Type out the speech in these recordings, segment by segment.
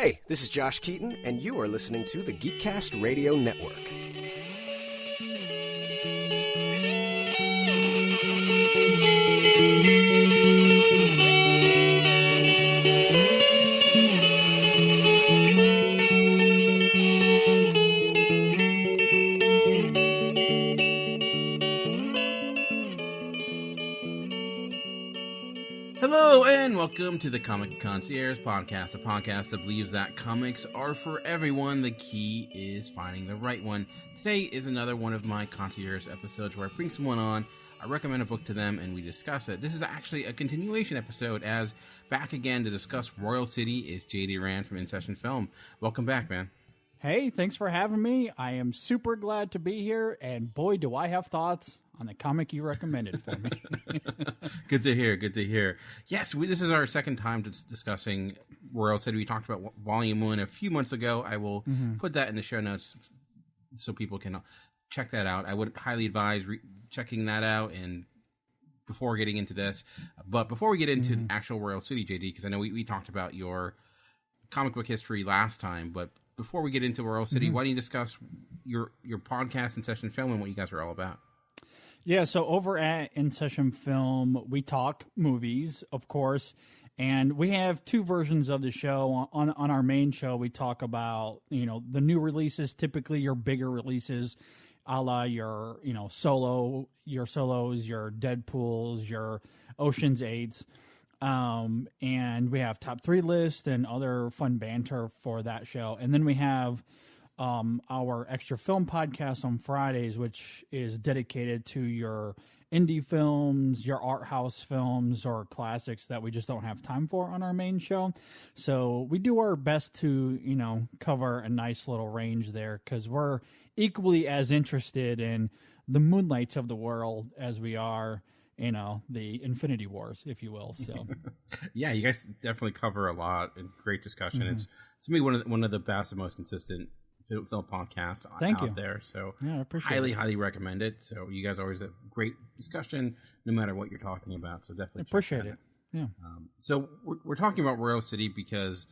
Hey, this is Josh Keaton, and you are listening to the Geekcast Radio Network. Hello and welcome to the Comic Concierge Podcast, a podcast that believes that comics are for everyone. The key is finding the right one. Today is another one of my concierge episodes where I bring someone on, I recommend a book to them, and we discuss it. This is actually a continuation episode, as back again to discuss Royal City is J. Duran from InSession Film. Welcome back, man. Hey, thanks for having me. I am super glad to be here, and boy, do I have thoughts on the comic you recommended for me. Good to hear, good to hear. Yes, this is our second time discussing Royal City. We talked about Volume 1 a few months ago. I will put that in the show notes so people can check that out. I would highly advise checking that out and before getting into this. But before we get into actual Royal City, JD, because I know we talked about your comic book history last time, but before we get into Royal City, why don't you discuss your podcast, InSession Film, and what you guys are all about? Yeah, so over at InSession Film, we talk movies, of course, and we have two versions of the show. On our main show, we talk about, the new releases, typically your bigger releases, a la your solos, your Deadpools, your Ocean's 8s. And we have top 3 lists and other fun banter for that show. And then we have our extra film podcast on Fridays, which is dedicated to your indie films, your art house films, or classics that we just don't have time for on our main show. So we do our best to, cover a nice little range there, because we're equally as interested in the Moonlights of the world as we are, the Infinity Wars, if you will. So, yeah, you guys definitely cover a lot and great discussion. It's to me one of the best and most consistent film podcast out there. So yeah, I appreciate highly recommend it. So you guys always have great discussion no matter what you're talking about. So definitely appreciate it. Yeah. So we're talking about Royal City because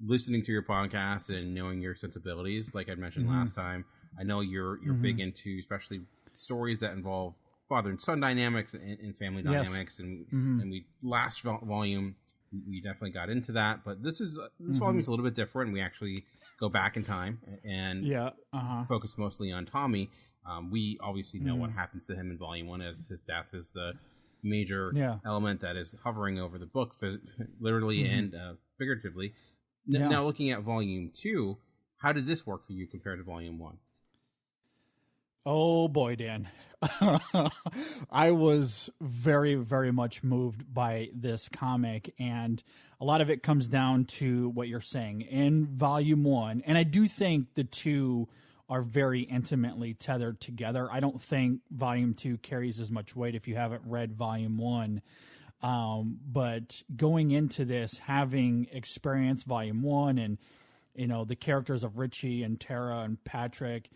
listening to your podcast and knowing your sensibilities, like I mentioned last time, I know you're big into especially stories that involve father and son dynamics and family dynamics. And we last volume we definitely got into that, but this volume is a little bit different. We actually go back in time and focus mostly on Tommy. We obviously know what happens to him in Volume 1, as his death is the major element that is hovering over the book, literally and figuratively. Now, looking at Volume 2, how did this work for you compared to Volume 1? Oh boy, Dan. I was very, very much moved by this comic, and a lot of it comes down to what you're saying in Volume 1. And I do think the two are very intimately tethered together. I don't think Volume 2 carries as much weight if you haven't read Volume 1. But going into this, having experienced Volume 1 and, the characters of Richie and Tara and Patrick,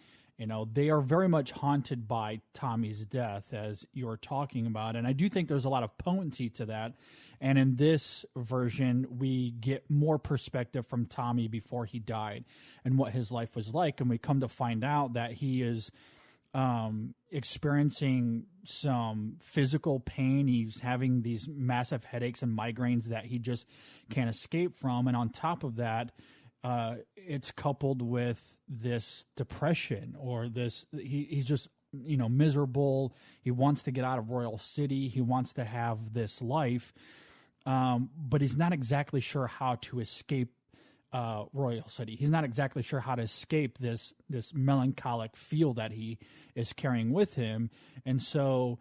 they are very much haunted by Tommy's death, as you're talking about. And I do think there's a lot of potency to that. And in this version, we get more perspective from Tommy before he died and what his life was like. And we come to find out that he is experiencing some physical pain. He's having these massive headaches and migraines that he just can't escape from. And on top of that, it's coupled with this depression, or this, he's just, miserable. He wants to get out of Royal City. He wants to have this life. But he's not exactly sure how to escape, Royal City. He's not exactly sure how to escape this melancholic feel that he is carrying with him. And so,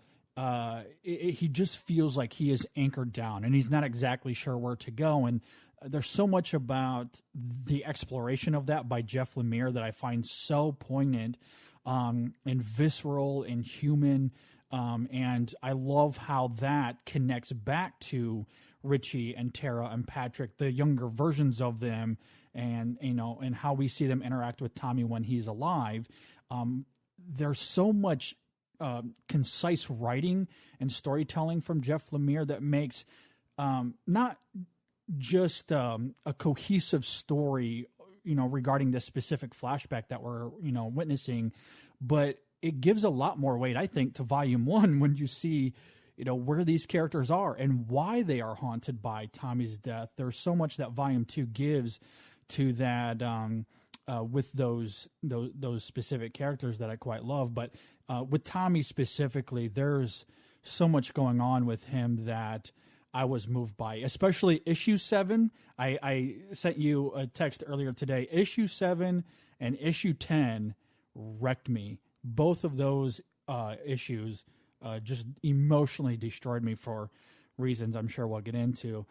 he just feels like he is anchored down, and he's not exactly sure where to go. And there's so much about the exploration of that by Jeff Lemire that I find so poignant, and visceral and human. And I love how that connects back to Richie and Tara and Patrick, the younger versions of them, and, and how we see them interact with Tommy when he's alive. There's so much concise writing and storytelling from Jeff Lemire that makes not just a cohesive story, regarding this specific flashback that we're, witnessing, but it gives a lot more weight, I think, to volume 1 when you see, where these characters are and why they are haunted by Tommy's death. There's so much that volume 2 gives to that, with those specific characters that I quite love. But with Tommy specifically, there's so much going on with him that I was moved by, especially issue 7. I sent you a text earlier today. Issue 7 and issue 10 wrecked me. Both of those issues just emotionally destroyed me for reasons I'm sure we'll get into.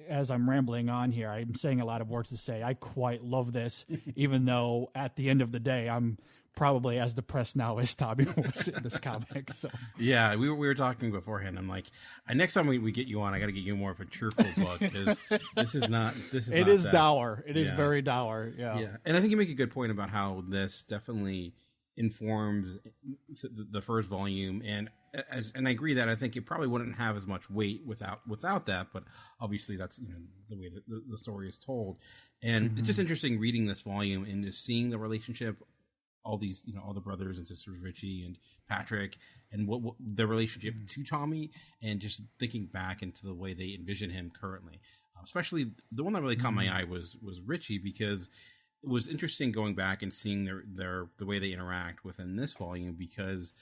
As I'm rambling on here, I'm saying a lot of words to say. I quite love this, even though at the end of the day, I'm probably as depressed now as Tommy was in this comic. So yeah, we were talking beforehand. I'm like, next time we get you on, I got to get you more of a cheerful book, because this is not. It is dour. It is very dour. Yeah, and I think you make a good point about how this definitely informs the first volume, and I agree that I think it probably wouldn't have as much weight without that, but obviously that's the way that the story is told, and it's just interesting reading this volume and just seeing the relationship, all these all the brothers and sisters, Richie and Patrick, and what their relationship to Tommy, and just thinking back into the way they envision him currently. Especially the one that really caught my eye was Richie, because it was interesting going back and seeing the way they interact within this volume, because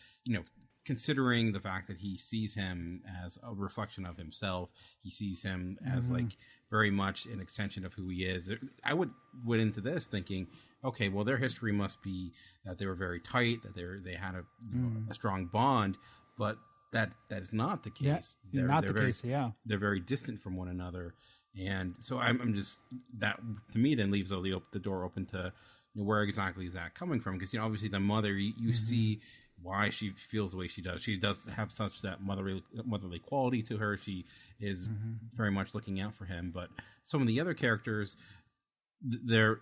considering the fact that he sees him as a reflection of himself, he sees him as like very much an extension of who he is. I went into this thinking, okay, well, their history must be that they were very tight, that they had a strong bond, but that is not the case. Yeah, not the case. Yeah, they're very distant from one another. And so I'm just, that to me then leaves the door open to where exactly is that coming from? Because obviously the mother, you see why she feels the way she does. She does have such that motherly quality to her. She is very much looking out for him. But some of the other characters, they're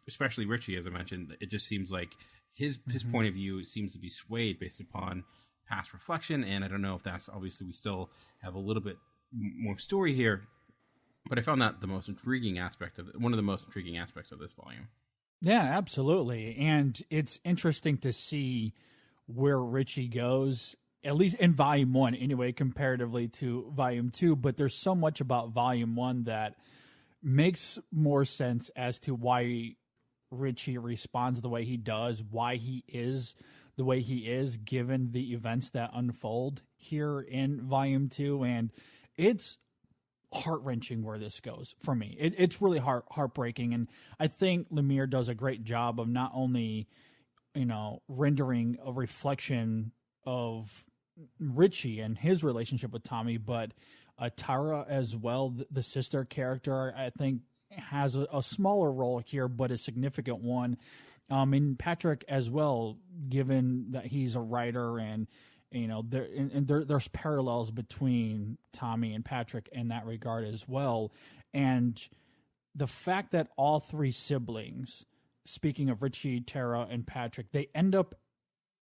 especially Richie, as I mentioned, it just seems like his point of view seems to be swayed based upon past reflection. And I don't know if that's, obviously we still have a little bit more story here. But I found that one of the most intriguing aspects of this volume. Yeah, absolutely. And it's interesting to see where Richie goes, at least in volume 1 anyway, comparatively to volume 2. But there's so much about volume 1 that makes more sense as to why Richie responds the way he does, why he is the way he is, given the events that unfold here in volume 2. And it's heart-wrenching where this goes for me. It's really heartbreaking, and I think Lemire does a great job of not only rendering a reflection of Richie and his relationship with Tommy, but Tara as well, the sister character, I think has a smaller role here but a significant one, and Patrick as well, given that he's a writer, and there's parallels between Tommy and Patrick in that regard as well. And the fact that all three siblings, speaking of Richie, Tara, and Patrick, they end up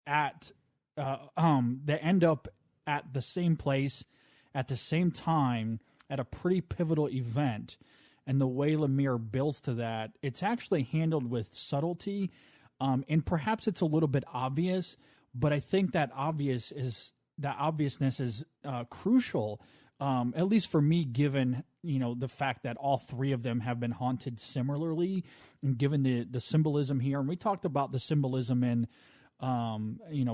at the same place at the same time at a pretty pivotal event. And the way Lemire builds to that, it's actually handled with subtlety, and perhaps it's a little bit obvious. But I think that obviousness is crucial, at least for me, given the fact that all three of them have been haunted similarly, and given the symbolism here. And we talked about the symbolism in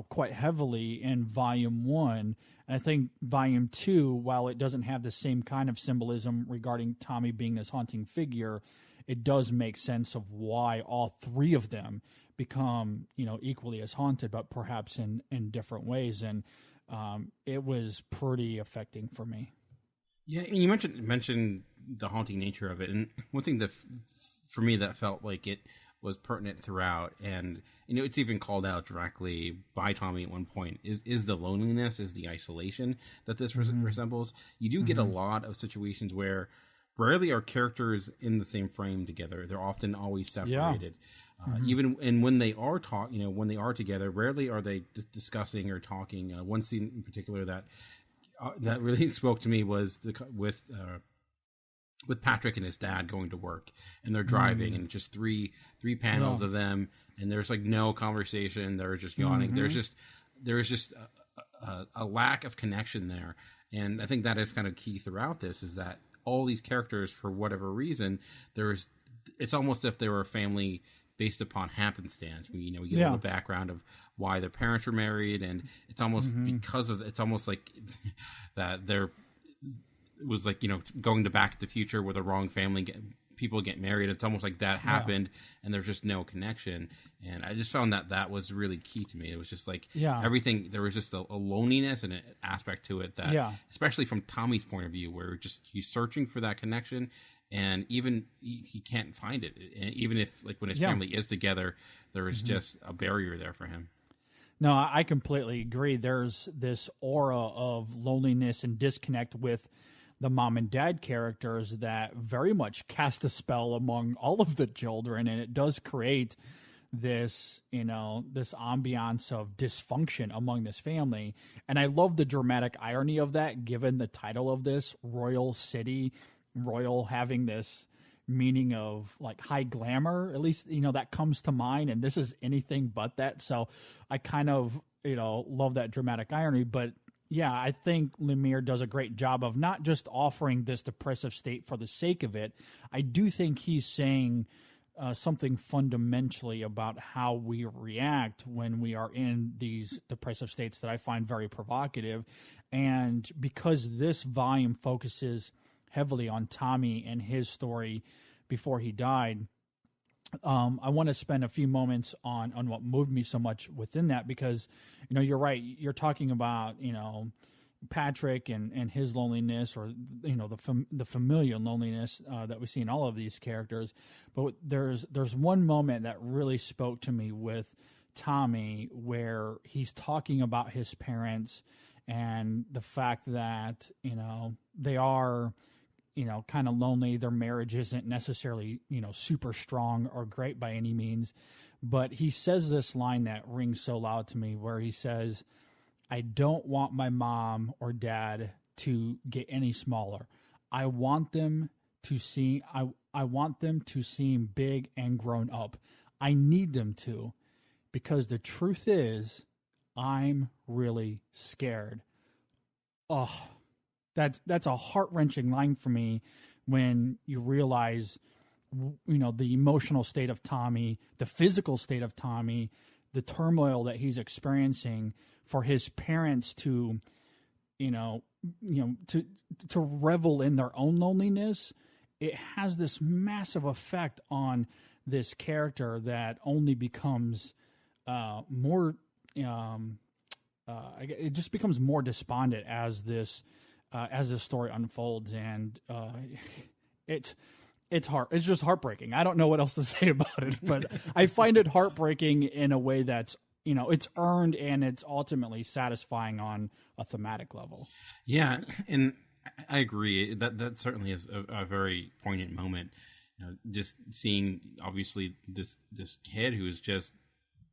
quite heavily in volume 1. And I think volume 2, while it doesn't have the same kind of symbolism regarding Tommy being this haunting figure, it does make sense of why all three of them become, equally as haunted, but perhaps in different ways. And it was pretty affecting for me. Yeah, and you mentioned the haunting nature of it. And one thing that for me that felt like it was pertinent throughout, and it's even called out directly by Tommy at one point, is the loneliness, is the isolation that this resembles. You do get a lot of situations where rarely are characters in the same frame together. They're often always separated. Even when they are when they are together, rarely are they discussing or talking. One scene in particular that really spoke to me was with with Patrick and his dad going to work, and they're driving, and just three panels of them, and there's like no conversation. They're just yawning. There's just a lack of connection there, and I think that is kind of key throughout this, is that all these characters, for whatever reason, it's almost if they were a family based upon happenstance. We get a little background of why their parents were married, and it's almost because of, it's almost like that there was like, going to Back to the Future where the wrong family people get married. It's almost like that happened, and there's just no connection. And I just found that was really key to me. It was just like everything, there was just a loneliness and an aspect to it that, especially from Tommy's point of view, where just he's searching for that connection, and even he can't find it. And even if, like, when his family is together, there is just a barrier there for him. No, I completely agree. There's this aura of loneliness and disconnect with the mom and dad characters that very much cast a spell among all of the children, and it does create this, this ambiance of dysfunction among this family. And I love the dramatic irony of that, given the title of this, Royal City, royal having this meaning of like high glamour, at least, that comes to mind, and this is anything but that. So I kind of, love that dramatic irony. But yeah, I think Lemire does a great job of not just offering this depressive state for the sake of it. I do think he's saying something fundamentally about how we react when we are in these depressive states that I find very provocative. And because this volume focuses heavily on Tommy and his story before he died, I want to spend a few moments on what moved me so much within that, because, you're right. You're talking about, Patrick and his loneliness, or, the familial loneliness that we see in all of these characters. But there's one moment that really spoke to me with Tommy, where he's talking about his parents and the fact that, they are, kind of lonely. Their marriage isn't necessarily, super strong or great by any means. But he says this line that rings so loud to me, where he says, "I don't want my mom or dad to get any smaller. I want them to see, I want them to seem big and grown up. I need them to, because the truth is, I'm really scared." Oh, that's a heart-wrenching line for me, when you realize, the emotional state of Tommy, the physical state of Tommy, the turmoil that he's experiencing, for his parents to, to revel in their own loneliness. It has this massive effect on this character that only becomes more. It just becomes more despondent as this story unfolds, and it's hard. It's just heartbreaking. I don't know what else to say about it, but I find it heartbreaking in a way that's, it's earned, and it's ultimately satisfying on a thematic level. Yeah, and I agree. That certainly is a very poignant moment. Just seeing, obviously, this kid who is just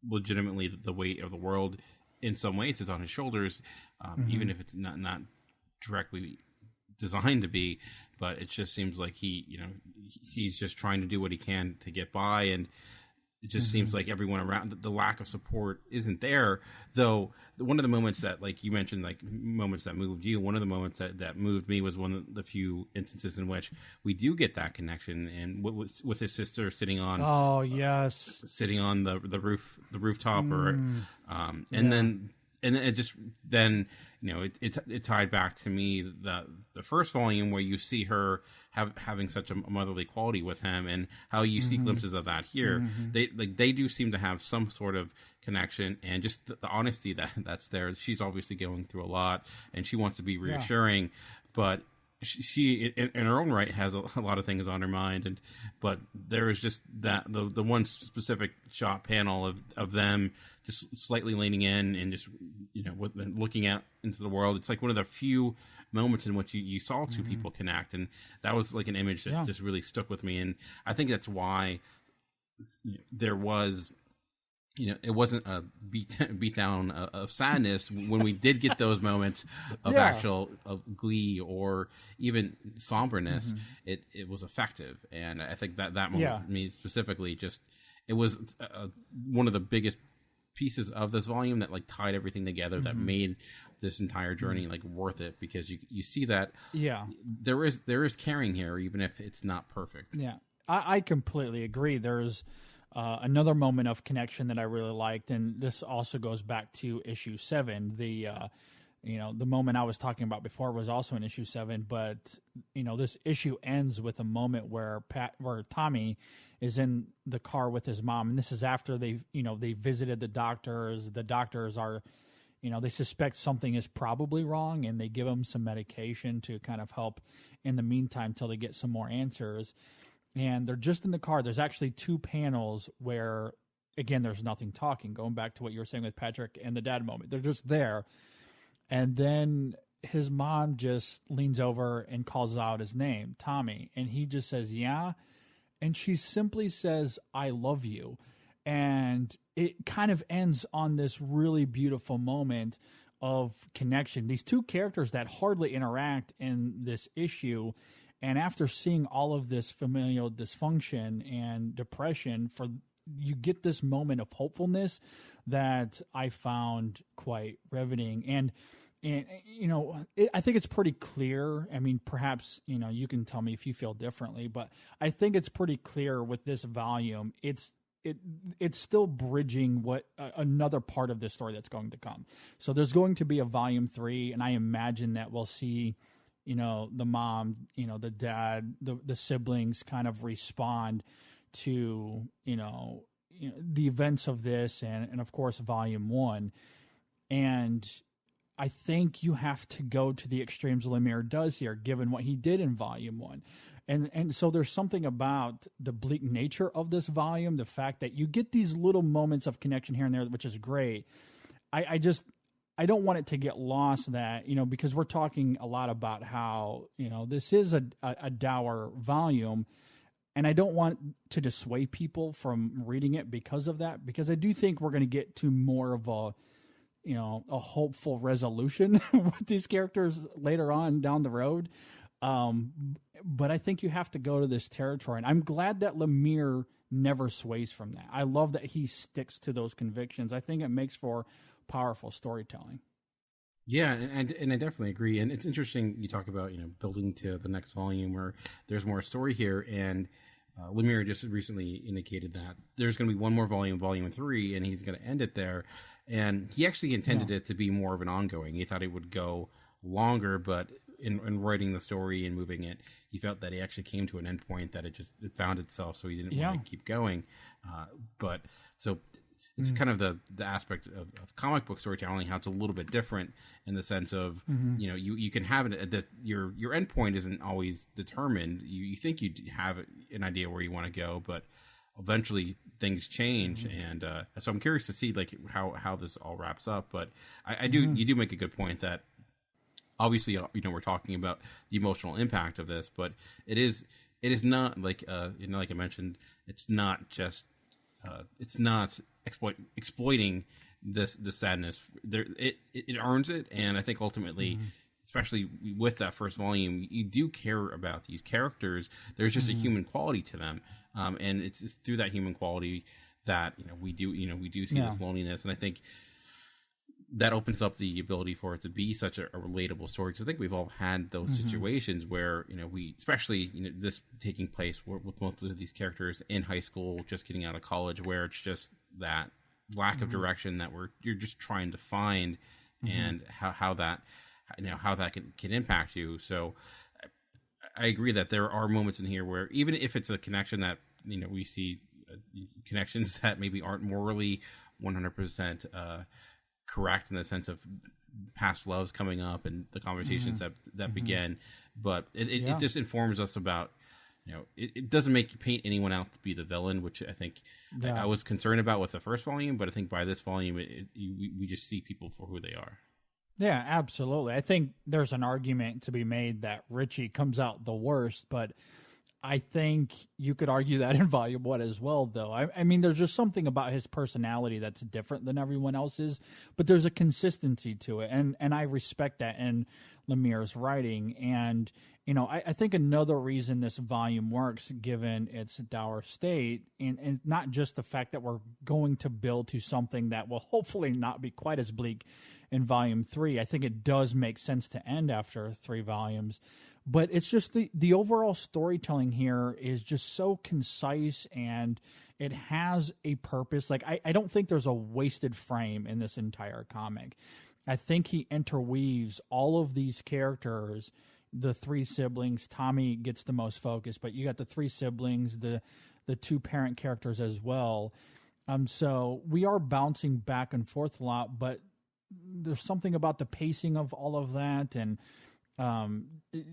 legitimately the weight of the world in some ways is on his shoulders, even if it's not directly designed to be, but it just seems like he's just trying to do what he can to get by, and it just seems like everyone around, the lack of support isn't there. Though one of the moments that, like you mentioned, like moments that moved you, one of the moments that moved me was one of the few instances in which we do get that connection, and with his sister sitting on sitting on the rooftop, or and then it just then it tied back to me the first volume, where you see her having such a motherly quality with him, and how you see glimpses of that here. They do seem to have some sort of connection, and just the honesty that's there. She's obviously going through a lot, and she wants to be reassuring, but she in her own right has a lot of things on her mind, but there is just that the one specific shot panel of them just slightly leaning in, and just looking out into the world. It's like one of the few moments in which you saw two people connect, and that was like an image that just really stuck with me. And I think that's why there was it wasn't a beat down of sadness when we did get those moments of Yeah. actual of glee or even somberness. It was effective, and I think that moment, Yeah. for me specifically, just it was one of the biggest pieces of this volume that like tied everything together, that made this entire journey like worth it, because you see that there is caring here, even if it's not perfect. Yeah, I completely agree. There's another moment of connection that I really liked, and this also goes back to issue 7. The moment I was talking about before was also in issue 7, but this issue ends with a moment where Tommy is in the car with his mom, and this is after they visited the doctors. The doctors are, they suspect something is probably wrong, and they give him some medication to kind of help in the meantime till they get some more answers. And they're just in the car. There's actually 2 panels where, again, there's nothing talking, going back to what you were saying with Patrick and the dad moment. They're just there. And then his mom just leans over and calls out his name, Tommy. And he just says, yeah. And she simply says, I love you. And it kind of ends on this really beautiful moment of connection. These 2 characters that hardly interact in this issue, and after seeing all of this familial dysfunction and depression, you get this moment of hopefulness that I found quite riveting. And I think it's pretty clear. I mean, perhaps, you can tell me if you feel differently, but I think it's pretty clear with this volume. It's still bridging what another part of this story that's going to come. So there's going to be a volume 3, and I imagine that we'll see, the mom, the dad, the siblings kind of respond to, the events of this and of course, volume 1. And I think you have to go to the extremes Lemire does here, given what he did in volume 1. And so there's something about the bleak nature of this volume, the fact that you get these little moments of connection here and there, which is great. I don't want it to get lost that, because we're talking a lot about how, this is a dour volume, and I don't want to dissuade people from reading it because of that, because I do think we're going to get to more of a hopeful resolution with these characters later on down the road. But I think you have to go to this territory, and I'm glad that Lemire never sways from that. I love that he sticks to those convictions. I think it makes for powerful storytelling. Yeah, and I definitely agree. And it's interesting you talk about, building to the next volume where there's more story here. And Lemire just recently indicated that there's going to be one more volume, volume 3, and he's going to end it there. And he actually intended it to be more of an ongoing. He thought it would go longer, but in writing the story and moving it, he felt that he actually came to an end point that it found itself, so he didn't want to keep going. But so it's kind of the aspect of comic book storytelling, how it's a little bit different in the sense of, you can have it, your end point isn't always determined. You think you have an idea where you want to go, but eventually things change. And so I'm curious to see like how this all wraps up. But you do make a good point that obviously, we're talking about the emotional impact of this, but it is not like, like I mentioned, it's not just, it's not exploiting the sadness. It earns it. And I think ultimately, especially with that first volume, you do care about these characters. There's just a human quality to them. And it's through that human quality that, we do see this loneliness. And I think that opens up the ability for it to be such a relatable story. Because I think we've all had those situations where, especially, this taking place with most of these characters in high school, just getting out of college, where it's just that lack of direction that you're just trying to find, and how that can impact you. So I agree that there are moments in here where, even if it's a connection that, we see connections that maybe aren't morally 100% correct in the sense of past loves coming up and the conversations that begin, but it just informs us about, it doesn't paint anyone out to be the villain, which I think I was concerned about with the first volume, but I think by this volume, we just see people for who they are. Yeah, absolutely. I think there's an argument to be made that Richie comes out the worst, but I think you could argue that in Volume 1 as well, though. I mean, there's just something about his personality that's different than everyone else's, but there's a consistency to it, and I respect that in Lemire's writing. And, you know, I think another reason this volume works, given its dour state, and not just the fact that we're going to build to something that will hopefully not be quite as bleak in Volume 3. I think it does make sense to end after 3 volumes. But it's just the overall storytelling here is just so concise, and it has a purpose. Like, I don't think there's a wasted frame in this entire comic. I think he interweaves all of these characters, the 3 siblings. Tommy gets the most focus, but you got the 3 siblings, the 2 parent characters as well. So we are bouncing back and forth a lot, but there's something about the pacing of all of that, and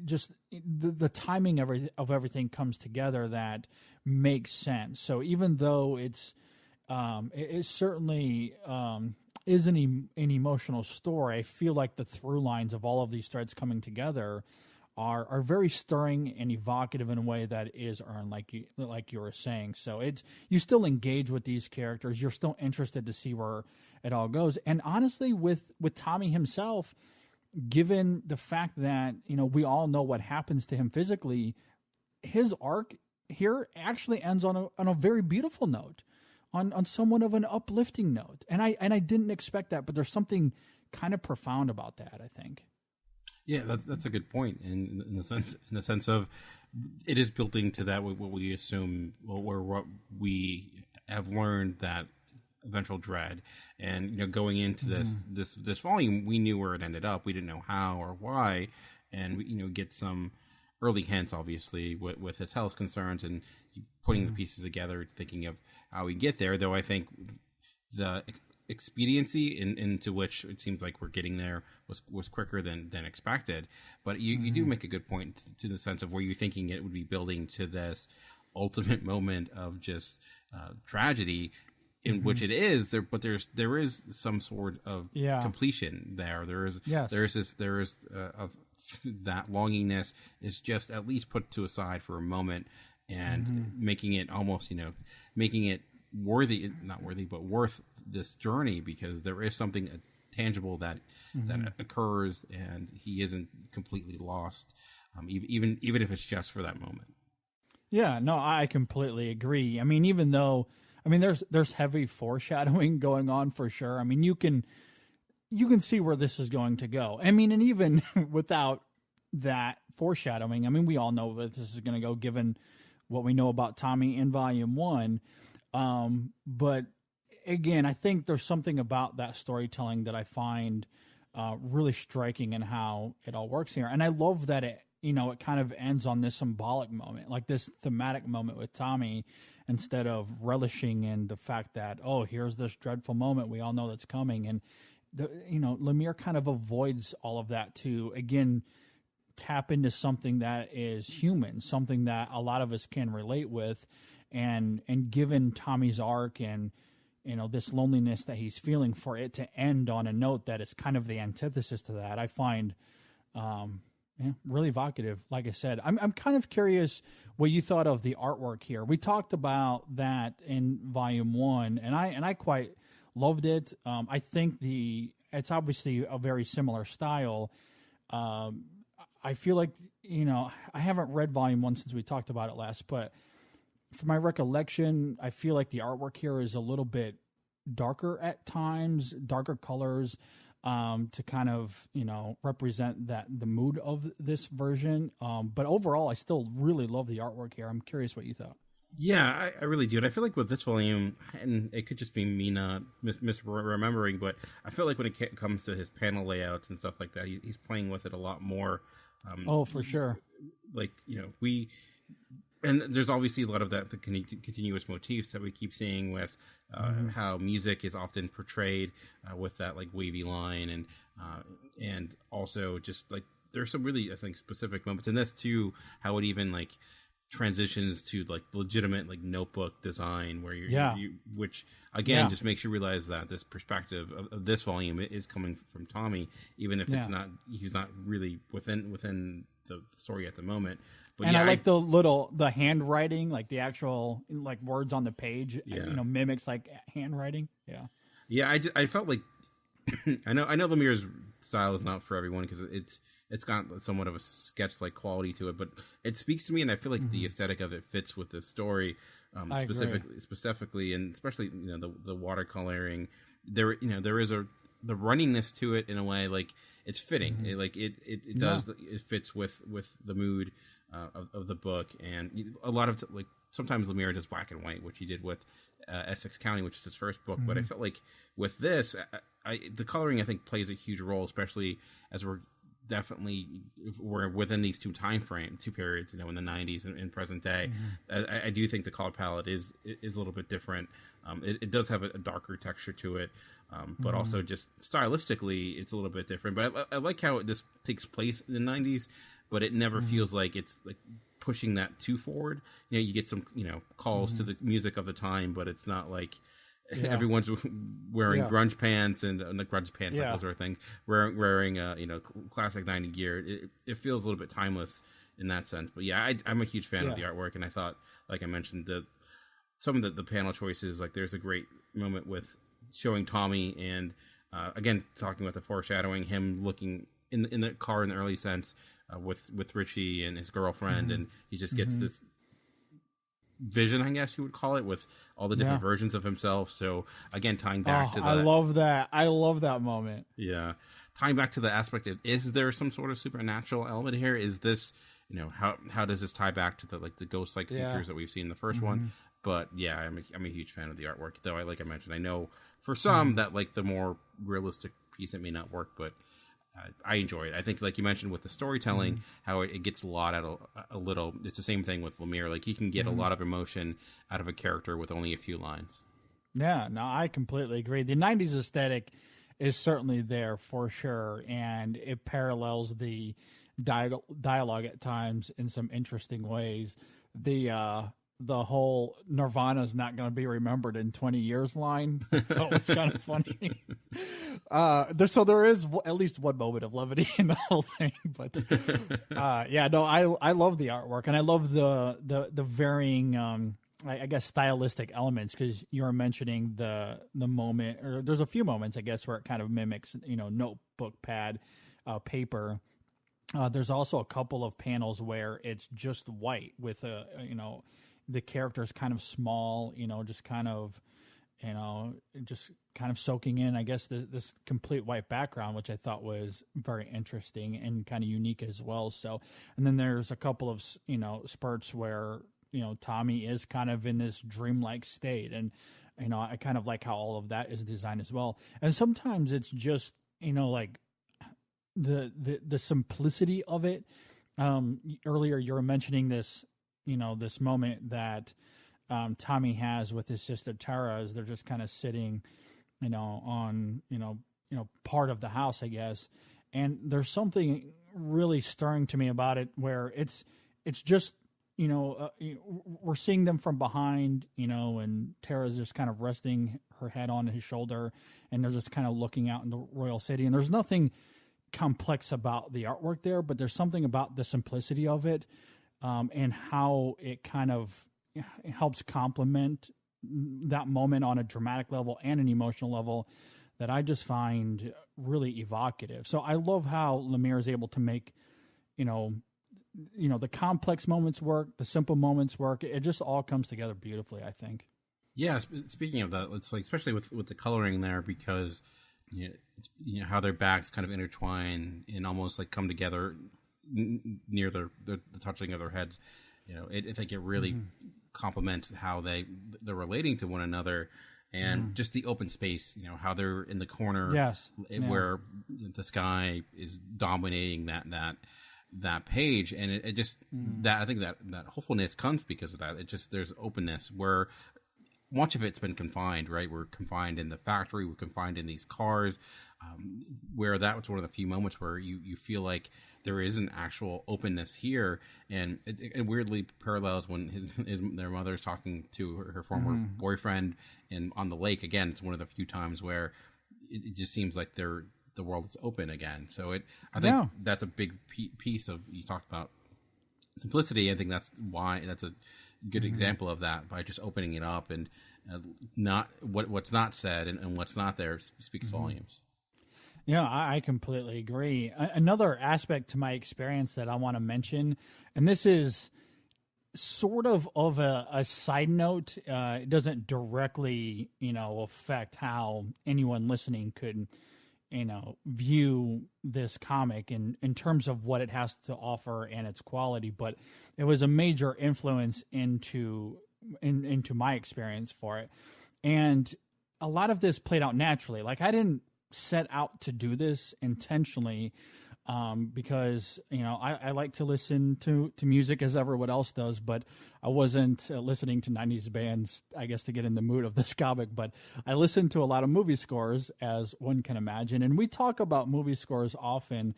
just the timing of everything comes together that makes sense. So even though it certainly is an emotional story, I feel like the through lines of all of these threads coming together are very stirring and evocative in a way that is earned, like you were saying. So you still engage with these characters. You're still interested to see where it all goes. And honestly, with Tommy himself, given the fact that, you know, we all know what happens to him physically, his arc here actually ends on a very beautiful note, on somewhat of an uplifting note. And I didn't expect that, but there's something kind of profound about that, I think. Yeah, that's a good point in the sense of it is built into that what we assume, or what we have learned, that eventual dread. And, you know, going into this volume, we knew where it ended up. We didn't know how or why, and we, you know, get some early hints, obviously, with his health concerns, and putting the pieces together, thinking of how we get there. Though I think the expediency into which it seems like we're getting there was quicker than expected. But you do make a good point to the sense of where you're thinking it would be building to this ultimate moment of just tragedy, in which it is there, but there is some sort of completion there. There is that longingness is just at least put to aside for a moment, and making it almost, you know, making it not worthy, but worth this journey, because there is something tangible that occurs, and he isn't completely lost, even if it's just for that moment. Yeah, no, I completely agree. I mean, even though, I mean, there's heavy foreshadowing going on for sure. I mean, you can see where this is going to go. I mean, and even without that foreshadowing, I mean, we all know where this is going to go, given what we know about Tommy in Volume 1. But again, I think there's something about that storytelling that I find really striking in how it all works here. And I love that it kind of ends on this symbolic moment, like this thematic moment with Tommy, instead of relishing in the fact that, oh, here's this dreadful moment we all know that's coming. And, Lemire kind of avoids all of that to, again, tap into something that is human, something that a lot of us can relate with. And given Tommy's arc and, this loneliness that he's feeling, for it to end on a note that is kind of the antithesis to that, I find really evocative. Like I said, I'm kind of curious what you thought of the artwork here. We talked about that in Volume 1, and I quite loved it. I think it's obviously a very similar style. I feel like, I haven't read Volume 1 since we talked about it last, but from my recollection, I feel like the artwork here is a little bit darker at times, darker colors, to kind of, represent the mood of this version. But overall, I still really love the artwork here. I'm curious what you thought. Yeah, I really do. And I feel like with this volume, and it could just be me not misremembering, but I feel like when it comes to his panel layouts and stuff like that, he's playing with it a lot more. For sure. Like, and there's obviously a lot of the continuous motifs that we keep seeing with how music is often portrayed with that like wavy line, and also just like there's some really, I think, specific moments in this too, how it even like transitions to like legitimate like notebook design where which again just makes you realize that this perspective of this volume is coming from Tommy, even if he's not really within the story at the moment. But and yeah, I like the handwriting, like the actual like words on the page, mimics like handwriting. Yeah. Yeah, I felt like I know Lemire's style is not for everyone because it's got somewhat of a sketch like quality to it, but it speaks to me, and I feel like the aesthetic of it fits with the story specifically, and especially the watercoloring. There is the runniness to it in a way, like it's fitting. It fits with the mood of the book, and a lot of like sometimes Lemire does black and white, which he did with Essex County, which is his first book. But I felt like with this, the coloring I think plays a huge role, especially as we're within these two periods, in the 90s and present day. I do think the color palette is a little bit different. It does have a darker texture to it, but also just stylistically, it's a little bit different. But I like how this takes place in the 90s, but it never feels like it's like pushing that too forward. You get some calls to the music of the time, but it's not like everyone's wearing grunge pants and not grunge pants, like those sort of things, wearing classic 90 gear. It feels a little bit timeless in that sense. But I'm a huge fan of the artwork, and I thought, like I mentioned, some of the panel choices, like there's a great moment with showing Tommy and again talking about the foreshadowing, him looking in the car in the early sense with Richie and his girlfriend, and he just gets this vision, I guess you would call it, with all the different versions of himself. So again, tying back to that, I love that moment. Yeah, tying back to the aspect of, is there some sort of supernatural element here? Is this, how does this tie back to the ghost like features that we've seen in the first one? But yeah, I'm a huge fan of the artwork, though. Like I mentioned, I know for some that like the more realistic piece, it may not work, but I enjoy it. I think, like you mentioned, with the storytelling, how it gets a lot out of a little. It's the same thing with Lemire. Like he can get a lot of emotion out of a character with only a few lines. Yeah, no, I completely agree. The 90s aesthetic is certainly there for sure, and it parallels the dialogue at times in some interesting ways. The whole Nirvana's not going to be remembered in 20 years line. That was kind of funny. There is at least one moment of levity in the whole thing, but I love the artwork, and I love the varying, I guess, stylistic elements, because you were mentioning the moment, or there's a few moments, I guess, where it kind of mimics, notebook pad, paper. There's also a couple of panels where it's just white with the character's kind of small, just kind of soaking in, I guess, this complete white background, which I thought was very interesting and kind of unique as well. So, and then there's a couple of, spurts where, Tommy is kind of in this dreamlike state. And, I kind of like how all of that is designed as well. And sometimes it's just, like the simplicity of it. Earlier you were mentioning this, this moment that Tommy has with his sister Tara, as they're just kind of sitting, on, part of the house, I guess. And there's something really stirring to me about it, where it's just, we're seeing them from behind, and Tara's just kind of resting her head on his shoulder, and they're just kind of looking out in the royal city. And there's nothing complex about the artwork there, but there's something about the simplicity of it. And how it kind of helps complement that moment on a dramatic level and an emotional level that I just find really evocative. So I love how Lemire is able to make, the complex moments work, the simple moments work. It just all comes together beautifully, I think. Yeah, speaking of that, it's like, especially with the coloring there, because how their backs kind of intertwine and almost like come together near the touching of their heads. I think it really complements how they're relating to one another, and just the open space, how they're in the corner, where the sky is dominating that page, and it just that, I think that hopefulness comes because of that. It just, there's openness where much of it's been confined, right? We're confined in the factory, we're confined in these cars, where that was one of the few moments where you feel like there is an actual openness here. And it weirdly parallels when their mother's talking to her former boyfriend on the lake. Again, it's one of the few times where it just seems like the world is open again. So I think that's a big piece of, you talked about simplicity. I think that's a good example of that, by just opening it up and not what's not said and what's not there speaks volumes. Yeah, I completely agree. Another aspect to my experience that I want to mention, and this is sort of a side note. It doesn't directly, affect how anyone listening could, view this comic in terms of what it has to offer and its quality. But it was a major influence into my experience for it. And a lot of this played out naturally. Like, I didn't set out to do this intentionally, because I like to listen to music as everyone else does, but I wasn't listening to 90s bands, I guess, to get in the mood of this comic. But I listened to a lot of movie scores, as one can imagine, and we talk about movie scores often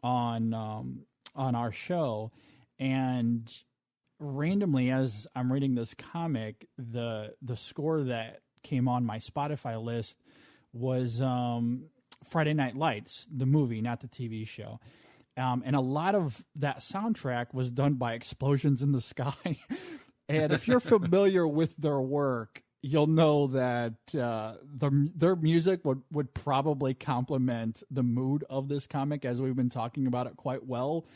on our show. And randomly, as I'm reading this comic, the score that came on my Spotify list was Friday Night Lights, the movie, not the TV show. And a lot of that soundtrack was done by Explosions in the Sky. And if you're familiar with their work, you'll know that their music would probably complement the mood of this comic, as we've been talking about it quite well.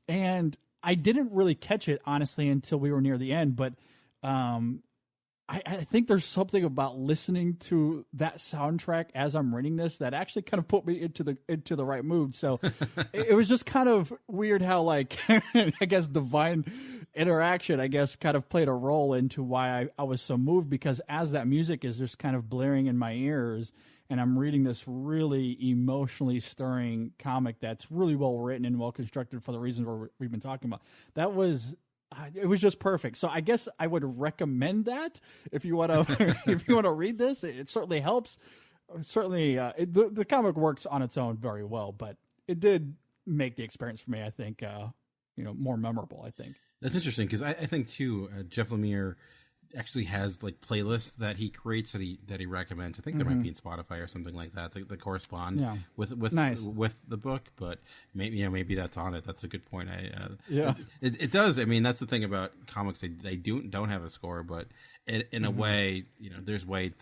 And I didn't really catch it, honestly, until we were near the end. But I think there's something about listening to that soundtrack as I'm reading this that actually kind of put me into the right mood. So it was just kind of weird how, like, I guess divine interaction, I guess, kind of played a role into why I was so moved, because as that music is just kind of blaring in my ears and I'm reading this really emotionally stirring comic that's really well written and well constructed for the reasons we've been talking about, it was just perfect. So I guess I would recommend that if you want to read this. It certainly helps. Certainly, the comic works on its own very well, but it did make the experience for me, I think, more memorable. I think that's interesting, because I think too, Jeff Lemire actually has like playlists that he creates that he recommends. I think there might be in Spotify or something like that that correspond with nice. with the book. But maybe that's on it. That's a good point. It does. I mean, that's the thing about comics. They don't have a score, but in a way, there's ways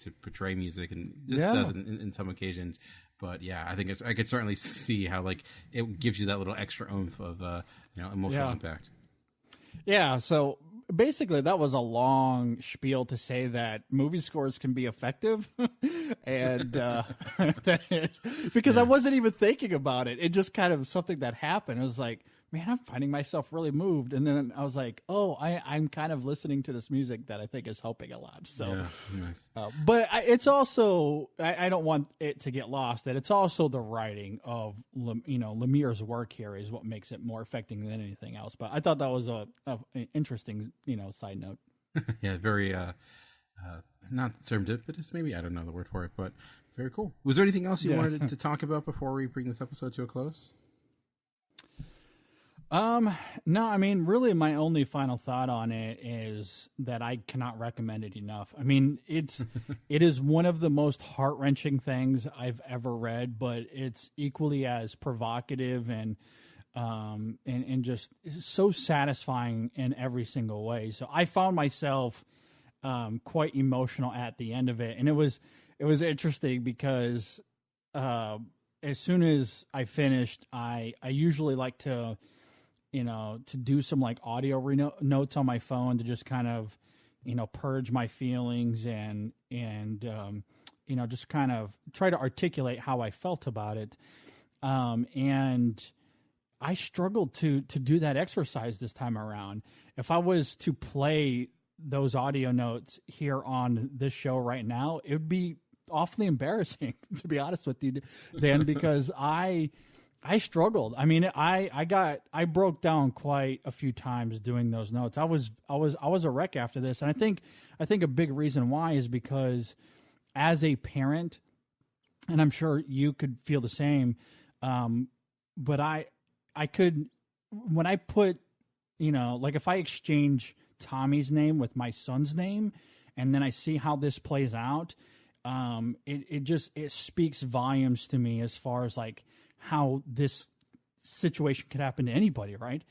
to portray music, and this does in some occasions. But yeah, I think I could certainly see how, like, it gives you that little extra oomph of emotional impact. Yeah. So basically, that was a long spiel to say that movie scores can be effective, and that is because I wasn't even thinking about it. It just kind of something that happened. It was like, man, I'm finding myself really moved, and then I was like, oh, I'm kind of listening to this music that I think is helping a lot. So, nice. But it's also I don't want it to get lost that it's also the writing of Lemire's work here is what makes it more affecting than anything else. But I thought that was an interesting side note. Yeah, very not serendipitous, maybe, I don't know the word for it, but very cool. Was there anything else you wanted to talk about before we bring this episode to a close? No, I mean, really my only final thought on it is that I cannot recommend it enough. I mean, it is one of the most heart-wrenching things I've ever read, but it's equally as provocative and just so satisfying in every single way. So I found myself, quite emotional at the end of it. And it was interesting because, as soon as I finished, I usually like to do some like audio notes on my phone to just kind of, purge my feelings and just kind of try to articulate how I felt about it. And I struggled to do that exercise this time around. If I was to play those audio notes here on this show right now, it would be awfully embarrassing, to be honest with you, Dan, because I struggled. I mean, I broke down quite a few times doing those notes. I was a wreck after this. And I think a big reason why is because as a parent, and I'm sure you could feel the same, but I could, when I put, like if I exchange Tommy's name with my son's name, and then I see how this plays out, it speaks volumes to me as far as like how this situation could happen to anybody, right?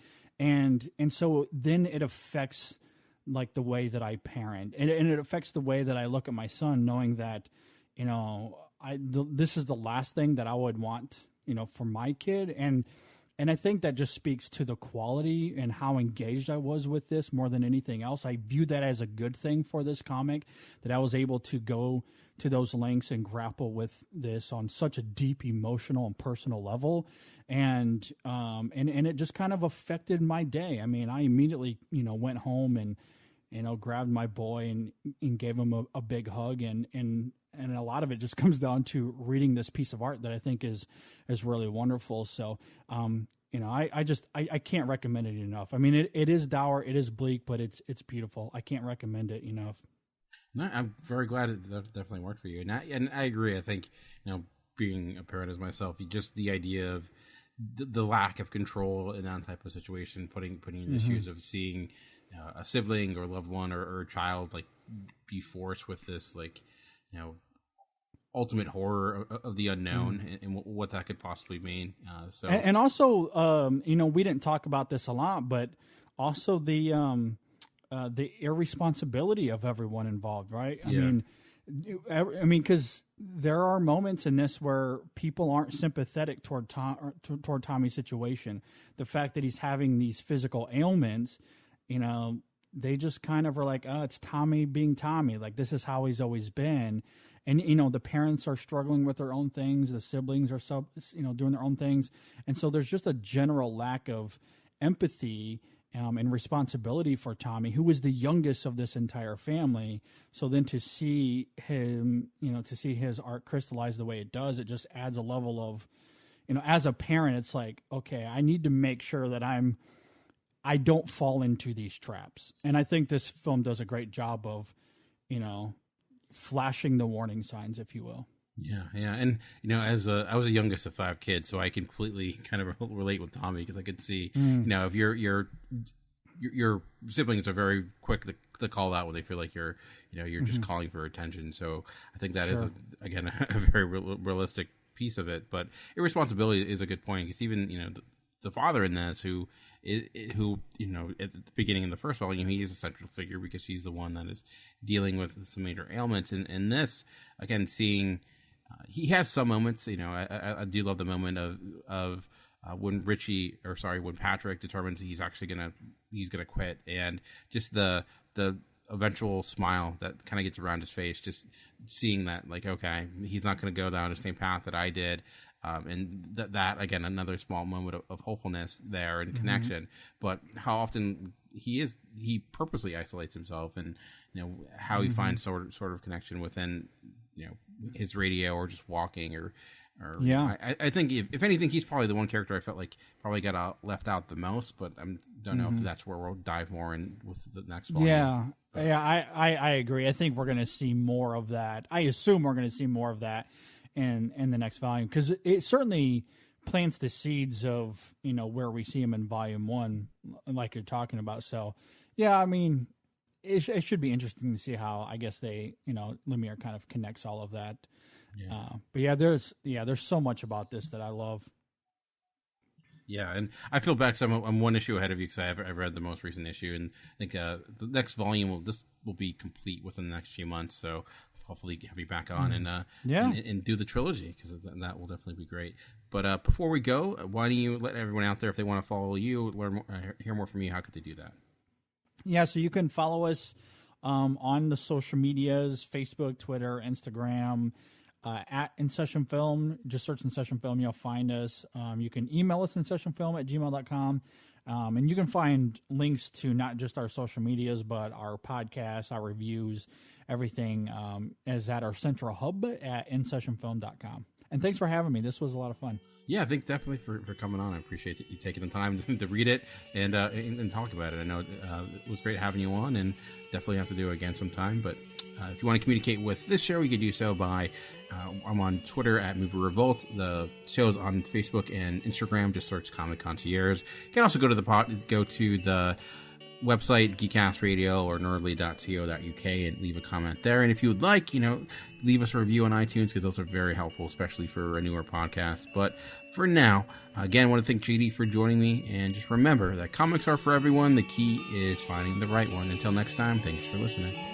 and so then it affects like the way that I parent, and it affects the way that I look at my son, knowing that, you know, this is the last thing that I would want, you know, for my kid. And I think that just speaks to the quality and how engaged I was with this more than anything else. I view that as a good thing for this comic, that I was able to go to those lengths and grapple with this on such a deep emotional and personal level. And it just kind of affected my day. I mean, I immediately, you know, went home and, you know, grabbed my boy and gave him a big hug. And a lot of it just comes down to reading this piece of art that I think is really wonderful. So, you know, I can't recommend it enough. I mean, it is dour, it is bleak, but it's beautiful. I can't recommend it enough. No, I'm very glad it definitely worked for you. And I agree. I think, you know, being a parent as myself, just the idea of the lack of control in that type of situation, putting you in the shoes of seeing a sibling or loved one or a child like be forced with this, like, you know, ultimate horror of the unknown and what that could possibly mean. And also, you know, we didn't talk about this a lot, but also the irresponsibility of everyone involved, right? I mean, because there are moments in this where people aren't sympathetic toward Tommy's situation. The fact that he's having these physical ailments, you know, they just kind of are like, oh, it's Tommy being Tommy. Like, this is how he's always been. And, you know, the parents are struggling with their own things. The siblings are, doing their own things. And so there's just a general lack of empathy and responsibility for Tommy, who is the youngest of this entire family. So then to see him, you know, to see his art crystallize the way it does, it just adds a level of, you know, as a parent, it's like, okay, I need to make sure that I don't fall into these traps. And I think this film does a great job of, you know, flashing the warning signs, if you will. Yeah. And, you know, I was the youngest of 5 kids, so I completely kind of relate with Tommy, because I could see, you know, if your siblings are very quick to call out when they feel like you're just calling for attention. So I think that is, again, a very realistic piece of it. But irresponsibility is a good point, because even, you know, the father in this, who, you know, at the beginning of the first volume, he is a central figure because he's the one that is dealing with some major ailments. And in this, again, seeing, he has some moments, you know, I do love the moment of when when Patrick determines he's actually gonna quit, and just the eventual smile that kind of gets around his face, just seeing that, like, okay, he's not going to go down the same path that I did. And that again, another small moment of hopefulness there and connection, but how often he purposely isolates himself, and, you know, how he finds sort of connection within, you know, his radio or just walking or I think if anything, he's probably the one character I felt like probably got left out the most, but I don't know if that's where we'll dive more in with the next volume. I agree. I think we're going to see more of that. I assume we're going to see more of that in the next volume, because it certainly plants the seeds of, you know, where we see him in volume 1, like you're talking about. So yeah, I mean, it should be interesting to see how, I guess, they, you know, Lemire kind of connects all of that. But there's so much about this that I love. Yeah, and I feel bad because I'm one issue ahead of you, because I've read the most recent issue, and I think the next volume will be complete within the next few months. So hopefully have you back on and do the trilogy, because that will definitely be great. But before we go, why don't you let everyone out there, if they want to follow you, learn more, hear more from you, how could they do that? Yeah, so you can follow us on the social medias: Facebook, Twitter, Instagram. At InSession Film, just search InSession Film, you'll find us. You can email us InSessionFilm@gmail.com, and you can find links to not just our social medias, but our podcasts, our reviews, everything is at our central hub at InSessionFilm.com. And thanks for having me. This was a lot of fun. Yeah, I think definitely for coming on. I appreciate you taking the time to read it and talk about it. I know it was great having you on, and definitely have to do it again sometime. But if you want to communicate with this show, you can do so by I'm on Twitter at Movie Revolt. The show's on Facebook and Instagram. Just search Comic Concierge. You can also go to the website, Geekcast Radio or nerdly.co.uk, and leave a comment there. And if you would like, leave us a review on iTunes, because those are very helpful, especially for a newer podcast. But for now, again, I want to thank JD for joining me, and just remember that comics are for everyone. The key is finding the right one. Until next time, thanks for listening.